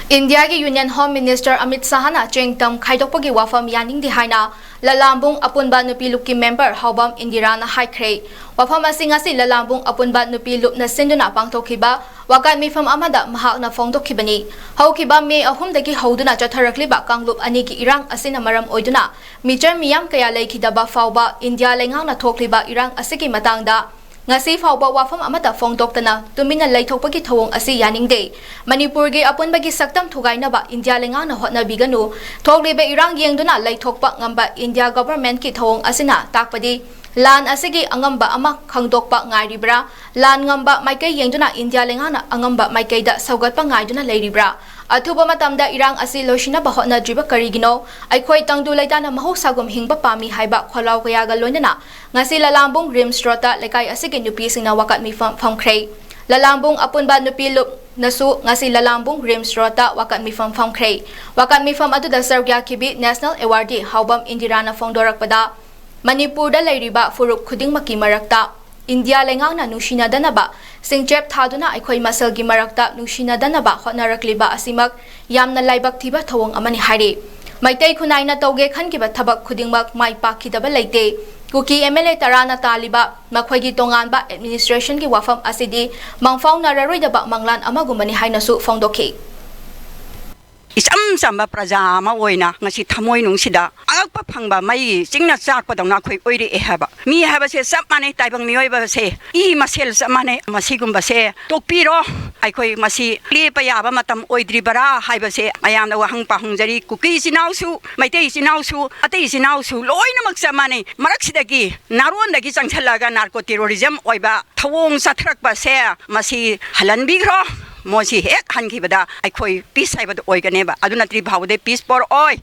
India ki Union Home Minister Amit Sahana chengtam khaidokpagi wafam yaningdi haina lalambung apunba nupi lup ki member Thouwong Indira na haikre wafam asingasi lalambung apunba nupi lup na sinduna pangtokhiba wakan mifam amada mahak na phongdokhibani haukiba me ahum dagi hauduna chatharakliba kanglup ani ki irang asina maram oiduna mijar miyam kaya leikhidaba fawba India lengang na thokliba irang asiki matangda ngasi fawba wafam amata phongdoktana tumina leithokpagi thawong asi yaningde manipur gi apunbagi saktam thugainaba India lengang na hotna biganu thokliba irang yengduna leithokpa ngamba India government ki thawong asina takpadi lan asigi angamba ama khangdokpa ngairibra lan ngamba maikai yengduna India lengang na angamba maikai da saugatpa ngaiduna leiribra Athuba matamda irang asi loshina bahotna driba karigino aikhoi tangdu laitana mahosagum hingba pami haiba Khollao kaya galonana ngasi lalambung rimstrota lekai asigi nupi singna wakat mi famkhrei lalambung apunba nupi lup nasu ngasi lalambung rimstrota wakat mi famkhrei wakat mi fam adu da sargya kibi national awardee Thouwong Indira na phongdorakpada manipur da leiriba furuk khuding maki marakta India lengang na nushina danaba singjep thaduna aikhoi masal gi marakta nushina danaba hotnarakliba asimak yamna laibak thiba thawong amani hairi maitai khunai na tauge khankiba thabak khudingmak mai pakhidaba leite kuki MLA tarana taliba makhoi gi tonganba administration gi wafam asidi mangfau nararoidaba manglan amagumani hainasu phongdokhi Isam samba praja ma oina ngasi thamoi nungsida agakpa phangba mai chingna chakpa dongna khoi oiri e haba mi haba se sap mane taibang mioi ba se I masel sa mane masigumba se tokpiro ai khoi masi lepa yaba matam oidri bara haiba se ayam da wahang pa hungjari kuki sinausu maitei sinausu atei sinausu loina maksa mane maraksidagi naron dagi changchalaga narco terrorism oiba thawong sathrakpa se masi halanbigro Mosi hek hanki bada ai khoi peace hai bada oi ganeba aduna tri bhawde peace por oi